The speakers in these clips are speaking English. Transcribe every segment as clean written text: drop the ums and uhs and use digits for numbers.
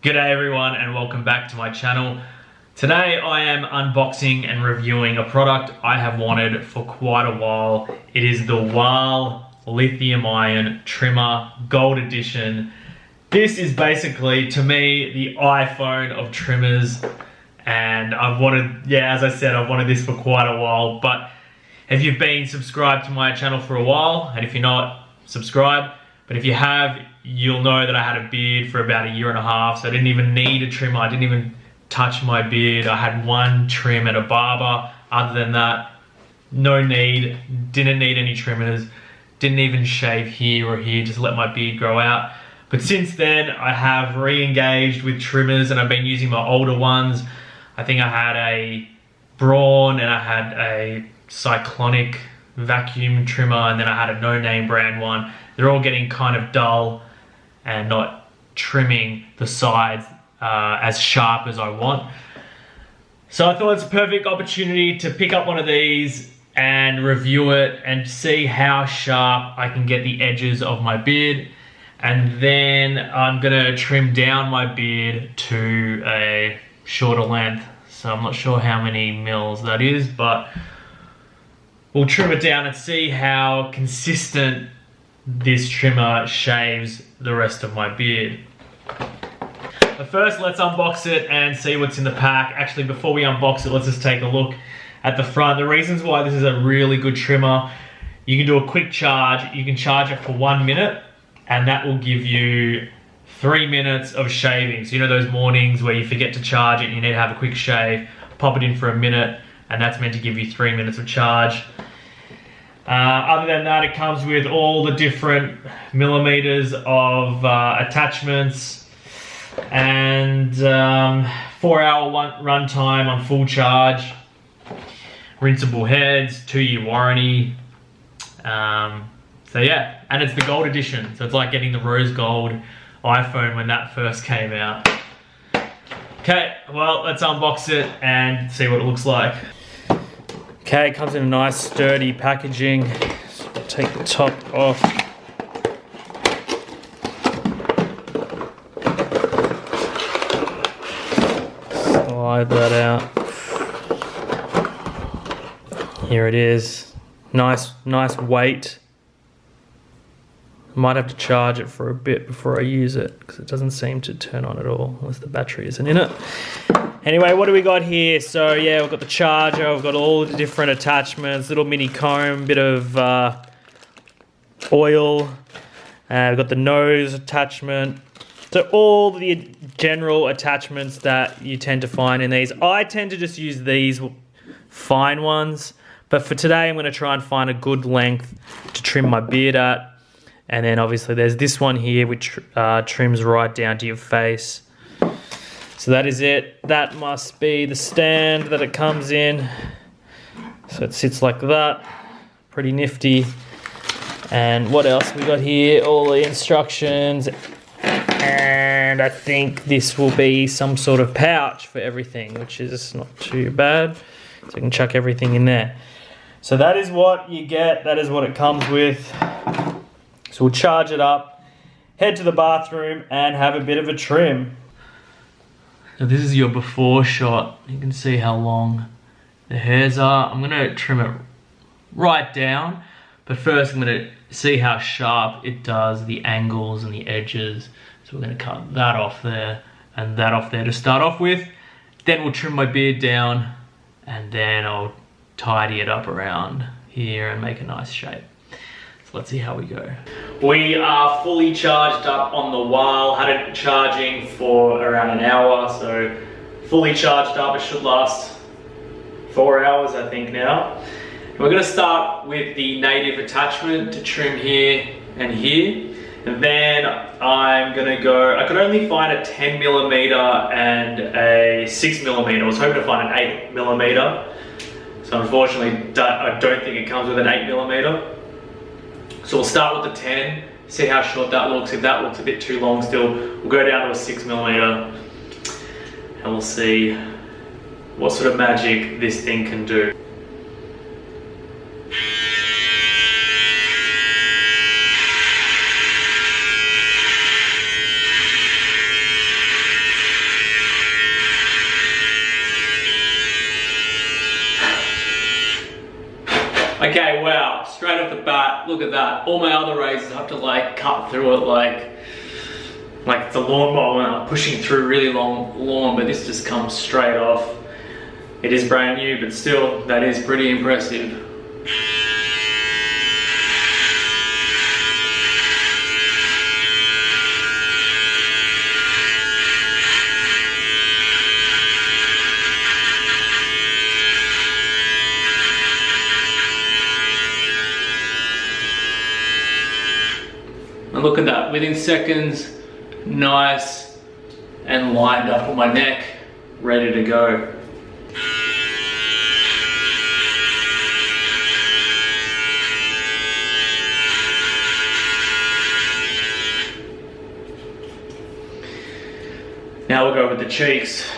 G'day everyone and welcome back to my channel. Today I am unboxing and reviewing a product I have wanted for quite a while. It is the Wahl Lithium Ion Trimmer Gold Edition. This is basically, to me, the iPhone of trimmers, and I've wanted this for quite a while. But if you've been subscribed to my channel for a while, and if you're not, subscribe. But if you have, you'll know that I had a beard for about a year and a half, so I didn't even need a trimmer. I didn't even touch my beard. I had one trim at a barber. Other than that, no need. Didn't need any trimmers. Didn't even shave here or here, just let my beard grow out. But since then, I have re-engaged with trimmers and I've been using my older ones. I think I had a Braun and I had a Cyclonic vacuum trimmer, and then I had a no-name brand one. They're all getting kind of dull and not trimming the sides as sharp as I want. So I thought it's a perfect opportunity to pick up one of these and review it and see how sharp I can get the edges of my beard. And then I'm gonna trim down my beard to a shorter length. So I'm not sure how many mils that is, but we'll trim it down and see how consistent this trimmer shaves the rest of my beard. But first, let's unbox it and see what's in the pack. Actually, before we unbox it, let's just take a look at the front. The reasons why this is a really good trimmer: you can do a quick charge. You can charge it for 1 minute, and that will give you 3 minutes of shaving. So you know those mornings where you forget to charge it and you need to have a quick shave, pop it in for a minute, and that's meant to give you 3 minutes of charge. Other than that, it comes with all the different millimeters of attachments and 4-hour run time on full charge, rinsable heads, 2-year warranty. So yeah, and it's the gold edition, so it's like getting the rose gold iPhone when that first came out. Okay, well, let's unbox it and see what it looks like. Okay, it comes in a nice sturdy packaging. So take the top off. Slide that out. Here it is. Nice weight. Might have to charge it for a bit before I use it because it doesn't seem to turn on at all unless the battery isn't in it. Anyway, what do we got here? So yeah, we've got the charger, we've got all the different attachments, little mini comb, bit of oil, we've got the nose attachment. So all the general attachments that you tend to find in these. I tend to just use these fine ones, but for today I'm going to try and find a good length to trim my beard at. And then obviously there's this one here which trims right down to your face. So that is it. That must be the stand that it comes in. So it sits like that. Pretty nifty. And what else we got here? All the instructions. And I think this will be some sort of pouch for everything, which is not too bad. So you can chuck everything in there. So that is what you get. That is what it comes with. So we'll charge it up, head to the bathroom and have a bit of a trim. So this is your before shot. You can see how long the hairs are. I'm gonna trim it right down, but first I'm gonna see how sharp it does the angles and the edges. So we're gonna cut that off there and that off there to start off with. Then we'll trim my beard down and then I'll tidy it up around here and make a nice shape. So let's see how we go. We are fully charged up on the Wahl. Had it charging for around an hour, so fully charged up. It should last 4 hours, I think now. And we're gonna start with the native attachment to trim here and here. And then I'm gonna go, I could only find a 10mm and a 6mm. I was hoping to find an 8mm. So unfortunately, I don't think it comes with an 8mm. So we'll start with the 10, see how short that looks. If that looks a bit too long still, we'll go down to a 6mm and we'll see what sort of magic this thing can do. Okay, wow, straight off the bat, look at that. All my other razors have to like cut through it like it's a lawnmower when I'm pushing through really long lawn, but this just comes straight off. It is brand new, but still, that is pretty impressive. And look at that, within seconds, nice and lined up on my neck, ready to go. Now we'll go with the cheeks.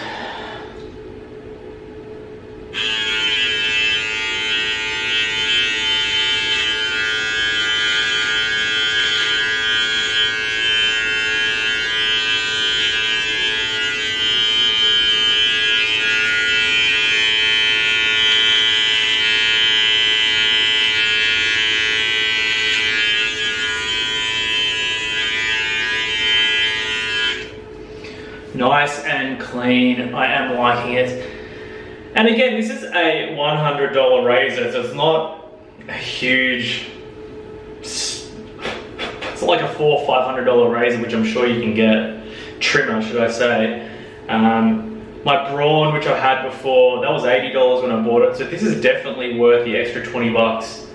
Nice and clean, I am liking it. And again, this is a $100 razor, so it's not a huge, it's not like a $400 or $500 razor, which I'm sure you can get, trimmer should I say. My Braun, which I had before, that was $80 when I bought it, so this is definitely worth the extra 20 bucks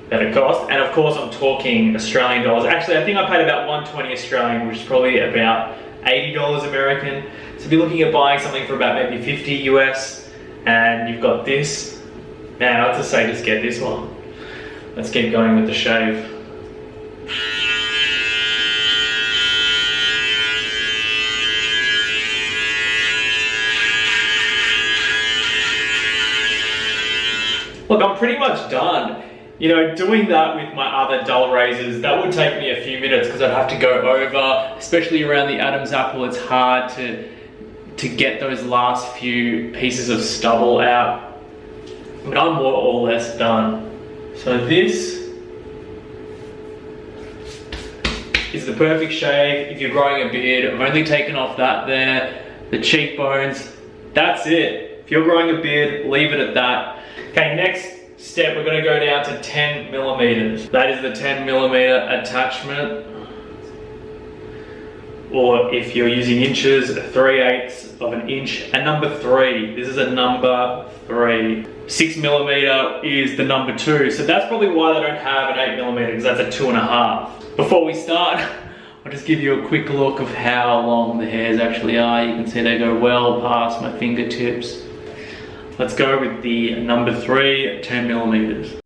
that it cost. And of course I'm talking Australian dollars. Actually, I think I paid about 120 Australian, which is probably about $80 American. So if you're looking at buying something for about maybe 50 US and you've got this, man, I'd just say just get this one. Let's keep going with the shave. Look, I'm pretty much done. You know, doing that with my other dull razors, that would take me a few minutes because I'd have to go over, especially around the Adam's apple, it's hard to get those last few pieces of stubble out. But I'm more or less done. So this is the perfect shave if you're growing a beard. I've only taken off that there, the cheekbones, that's it. If you're growing a beard, leave it at that. Okay, next step, we're going to go down to 10 millimeters. That is the 10 millimeter attachment. Or if you're using inches, 3/8 of an inch. And number 3, this is a number 3. 6 millimeter is the number 2. So that's probably why they don't have an 8 millimeter, because that's a 2.5. Before we start, I'll just give you a quick look of how long the hairs actually are. You can see they go well past my fingertips. Let's go with the number 3, 10 millimeters.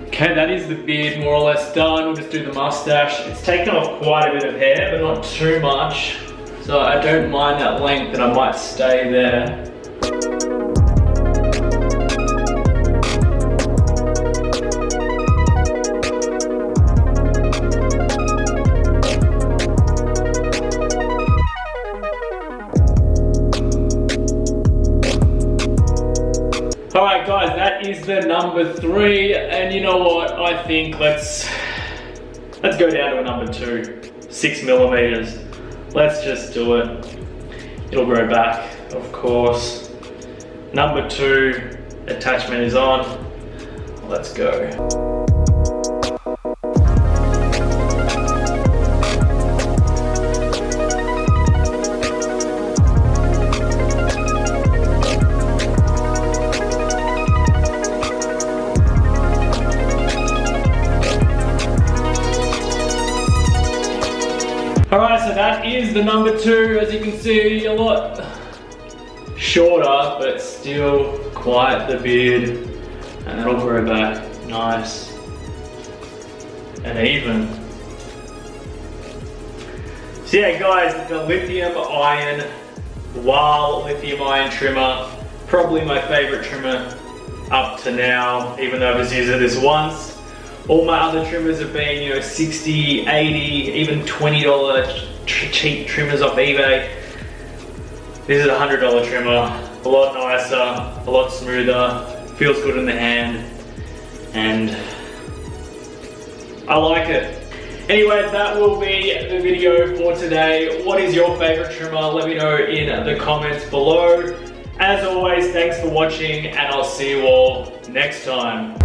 Okay, that is the beard more or less done. We'll just do the mustache. It's taken off quite a bit of hair, but not too much. So I don't mind that length and I might stay there. Alright guys, that is the number 3, and you know what, I think let's go down to a number 2, 6 millimeters. Let's just do it. It'll grow back, of course. Number 2, attachment is on. Let's go. Alright, so that is the number 2. As you can see, a lot shorter, but still quite the beard. And that'll grow back nice and even. So yeah guys, the lithium ion Wahl lithium ion trimmer, probably my favorite trimmer up to now, even though I've just used it this once. All my other trimmers have been, you know, 60, 80, even $20 cheap trimmers off eBay. This is a $100 trimmer, a lot nicer, a lot smoother, feels good in the hand, and I like it. Anyway, that will be the video for today. What is your favorite trimmer? Let me know in the comments below. As always, thanks for watching, and I'll see you all next time.